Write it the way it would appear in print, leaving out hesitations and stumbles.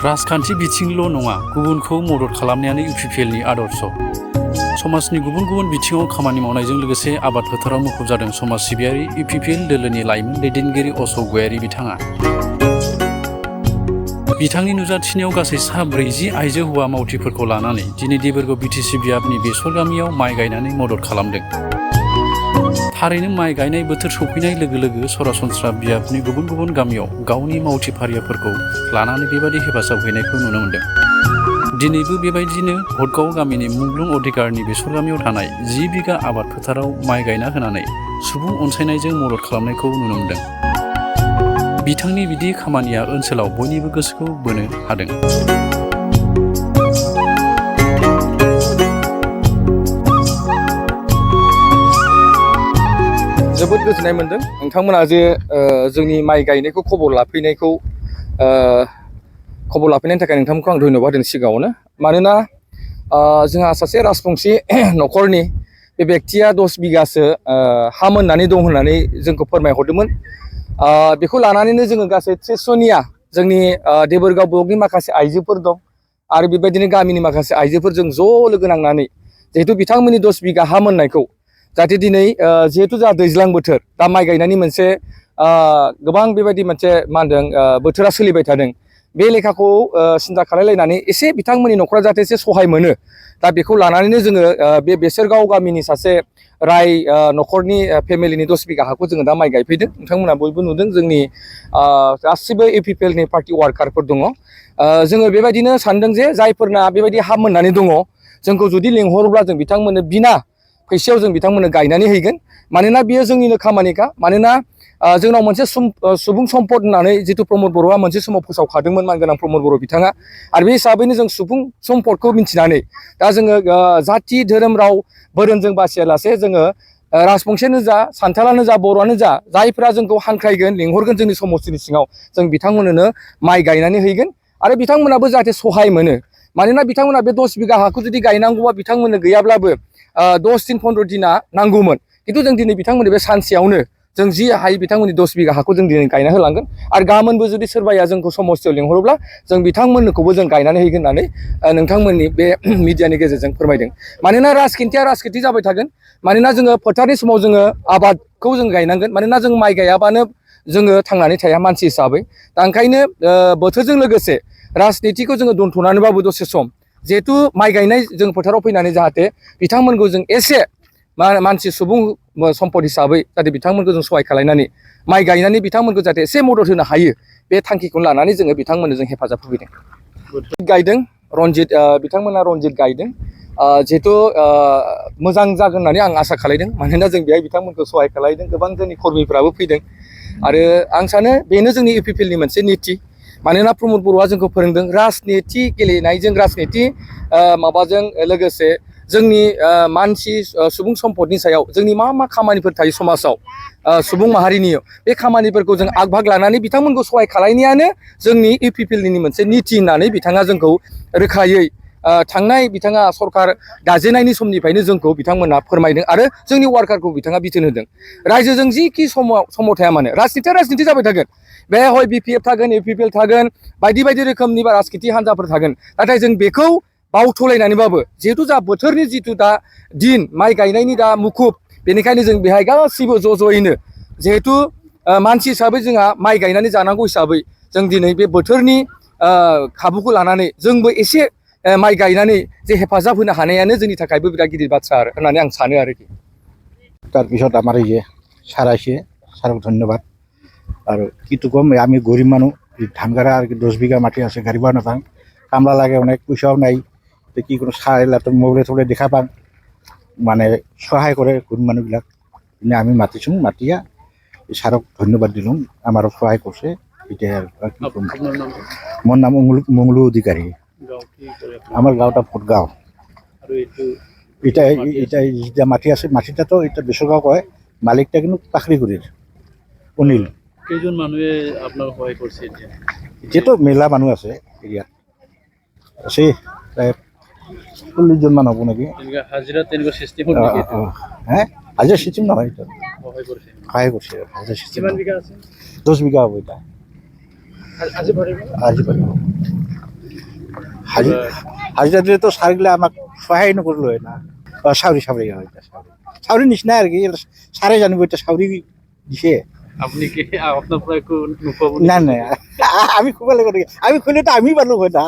राजखान्थि बिथिंल' नङा गुबुनखौ मदद खालामनायानो UPPLनि आदर्श। समाजनि गुबुन गुबुन बिथिङाव खामानि मावनायजों लोगोसे आबाद फोथाराव मुखुब जादों समाज सिबियारि UPPL दोलोनि लाइमोन दैदेनगिरि अशोक गयारि बिथाङा। बिथांनि नुजाथिनायाव गासै सा 40 आइजो हौवा मावथिफोरखौ लानानै दिनै देबोरगाव BTC बियाबनि बेसर गामियाव माइ गायनानै मदद खालामदों। थारैनो माइ गायनाय बोथोर सफैनाय लोगो लोगो सरासनस्रा बियाबनि गुबुन गुबुन गामियाव गावनि मावथि फारियाफोरखौ लानानै बेबादि हेफाजाब हैनायखौ नुनो मोन्दों। दिनैबो बेबायदिनो भटगाव गामिनि मुंग्लुं अधिकारनि बेसर गामियाव थानाय 10 बिगा आबाद फोथाराव माइ गायना होनानै सुबुं अनसायनायजों मदद खालामनायखौ नुनो मोन्दों। बिथांनि बिदि खामानिया ओनसोलाव बयनिबो गोसोखौ बोनो हादों। जोबोद गोजोननाय मोनदों नोंथांमोना जे जोंनि माइ गायनायखौ खबर लाफैनायनि थाखाय नोंथांमोनखौ आं धन्यबाद होदों सिगाङावनो। मानोना जोंहा सासे राजबंसि न'खरनि बे बेक्तिया 10 बिगासो हा मोननानै दं होननानै जोंखौ फोरमायहरदोंमोन। बेखौ लानानैनो जोङो गासै 30 जनिया जोंनि देबोरगाव ब्लकनि माखासे आइजोफोर दं आरो बेबायदिनो गामिनि माखासे आइजोफोरजों ज' लोगो नांनानै जिहेतु बिथांमोननि 10 बिगा हा मोननायखौ जाहाथे दिनै जिहेतु जोंहा दैज्लां बोथोर दा माइ गायनायनि मोनसे गोबां बेबायदि मोनसे मा होनदों बोथोरा सोलिबाय थादों। बे लेखाखौ सिन्था खालामलायनानै एसे बिथांमोननि न'खरा जाहाथे एसे सहाय मोनो दा बेखौ लानानैनो जोङो बे बेसरगाव गामिनि सासे राय न'खरनि फेमिलिनि 10 बिगा हाखौ जोङो दा माइ गायफैदों। नोंथांमोना बयबो नुदों जोंनि गासिबो UPPLनि पार्टि वार्कारफोर दङ। जोङो बेबायदिनो सानदों जे जायफोरना बेबायदि हा मोननानै दङ जोंखौ जुदि लेंहरोब्ला जों बिथांमोननो बिना फैसायाव जों बिथांमोननो गायनानै हैगोन। मानोना बियो जोंनिनो खामानिखा। मानोना जोंनाव मोनसे सुबुं सम्पद होननानै जितु प्रमद बर'आ मोनसे समाव फोसावखादोंमोन मानगोनां प्रमद बर' बिथाङा। आरो बे हिसाबैनो जों सुबुं सम्पदखौ मिथिनानै दा जोङो जाथि धोरोम राव बोरोनजों बासियालासे जोङो राजबंसियानो जा सान्थालानो जा बर'आनो जा जायफ्रा जोंखौ हांख्रायगोन लेंहरगोन जोंनि समस्तिनि सिङाव जों बिथांमोननो माइ गायनानै हैगोन आरो बिथांमोनाबो जाहाथे सहाय मोनो। मानोना बिथांमोना बे 10 बिगा हाखौ जुदि गायनांगौबा बिथांमोननो गैयाब्लाबो 10 दिन 15 दिना नांगौमोन। खिन्थु जों दिनै बिथांमोननो बे सानसेयावनो जों जि हायो बिथांमोननि 10 बिगा हाखौ जों दिनै गायना होलांगोन आरो गाबोनबो जुदि सोरबाया जोंखौ समस्तियाव लेंहरोब्ला जों बिथांमोननोखौबो जों गायनानै हैगोन होननानै नोंथांमोननि बे मिडियानि गेजेरजों फोरमायदों। मानोना राजखान्थि जाबाय थागोन। मानोना जोङो फोथारनि समाव जोङो आबादखौ जों गायनांगोन। मानोना जों माइ गायाबानो जोङो थांनानै थाया मानसि हिसाबै। दा ओंखायनो बोथोरजों लोगोसे राजनितिखौ जोङो दोनथ'नानैबाबो दसे सम जिहेतु माइ गायनाय जों फोथाराव फैनानै जाहाथे बिथांमोनखौ जों एसे मानसि सुबुं सम्पद हिसाबै जाहाथे बिथांमोनखौ जों सहाय खालामनानै माइ गायनानै बिथांमोनखौ जाहाथे एसे मदद होनो हायो बे थांखिखौ लानानै जोङो बिथांमोननो जों हेफाजाब होफैदों। गायदों रनजित बिथांमोना रनजित गायदों। जिहेतु मोजां जागोन होननानै आं आसा खालामदों। मानोना जों बेहाय बिथांमोनखौ सहाय खालामदों। गोबां जोंनि कर्मिफ्राबो फैदों आरो आं सानो बेनो जोंनि UPPLनि मोनसे निति। मानोना प्रमद बर'आ जोंखौ फोरोंदों राजनिति गेलेनायजों राजनिति माबाजों लोगोसे जोंनि मानसि सुबुं सम्पदनि सायाव जोंनि मा खामानिफोर थायो समाजाव सुबुं माहारिनि बे खामानिफोरखौ जों आग भाग लानानै बिथांमोनखौ सहाय खालामनायानो जोंनि UPPLनि मोनसे निति होननानै बिथाङा जोंखौ रोखायै थांनाय बिथाङा सरकार दाजेनायनि समनिफ्रायनो जोंखौ बिथांमोना फोरमायदों आरो जोंनि वार्कारखौ बिथाङा बिथोन होदों। रायजोजों जिखि समाव थाया मानो राजनितिया जाबाय थागोन। बे हय BPF थागोन UPPL थागोन बायदि रोखोमनि राजनिति हान्जाफोर थागोन। नाथाय जों बेखौ बावथ'लायनानैबाबो जिहेतु जा बोथोरनि जिथु दा दिन माइ गायनायनि दा मुखुब बेनिखायनो जों बेहाय गासिबो ज'यैनो जिहेतु मानसि हिसाबै जोंहा माइ गायनानै जानांगौ हिसाबै जों दिनै बे बोथोरनि खाबुखौ लानानै जोंबो एसे माइ गायनानै जे हेफाजाब होनो हानायानो जोंनि थाखायबो बिराद गिदिर बाथ्रा होननानै आं सानो आरोखि। তাৰপিছত আমাৰ এই যে ছাৰ আহিছে ছাৰক ধন্যবাদ। আৰু কিটো ক'ম আমি গৰীব মানুহ ধান গাড়া আর 10 বিঘা মাটি আছে গাড়িব নাপাং কামলা লাগে অনেক পয়সাও নাই তো কি কোনো ছাৰ এলাটো মোবাইলে দেখা পাং মানে সহায় কৰে গৰীব মানুহবিলাক আমি মাতিছোঁ মাতিয়া ছাৰক ধন্যবাদ দিলোঁ আমাৰো সহায় কৰিছে। এতিয়া কি ক'ম মোৰ নাম মংলু অধিকাৰী। আমার গাঁওটা ভটগাঁও। এটা যেটা মাটি আছে মাটিটা তো এটা বেসরগাঁও কয় মালিকটা কিন্তু পাখরিগুড়ির অনিল। কেইজন মানুহে আপনার সহায় করছে এতিয়াতো মেলা মানুহ আছে এরিয়াত আছে প্রায় 40 জন মান হ'ব নাকি। হাজিরা সিস্টেম হ্যাঁ হাজিরা সিস্টেম নহয় এটা সহায় করছে হাজিরা সিস্টেম 10 বিঘা হ'ব এটা আজি পাৰিব। হাজিরা দিলে তো সারগুলো আমাকে সহায় করলো হয় না সাউরি সাবরি হয় সাউরি নিস না আর কি সারে জানবো এটা সাউরি দিছে আপনি কি আপনার প্রায় না না আমি খুব ভালো করি আমি খুলে তো আমি ভালো হয় না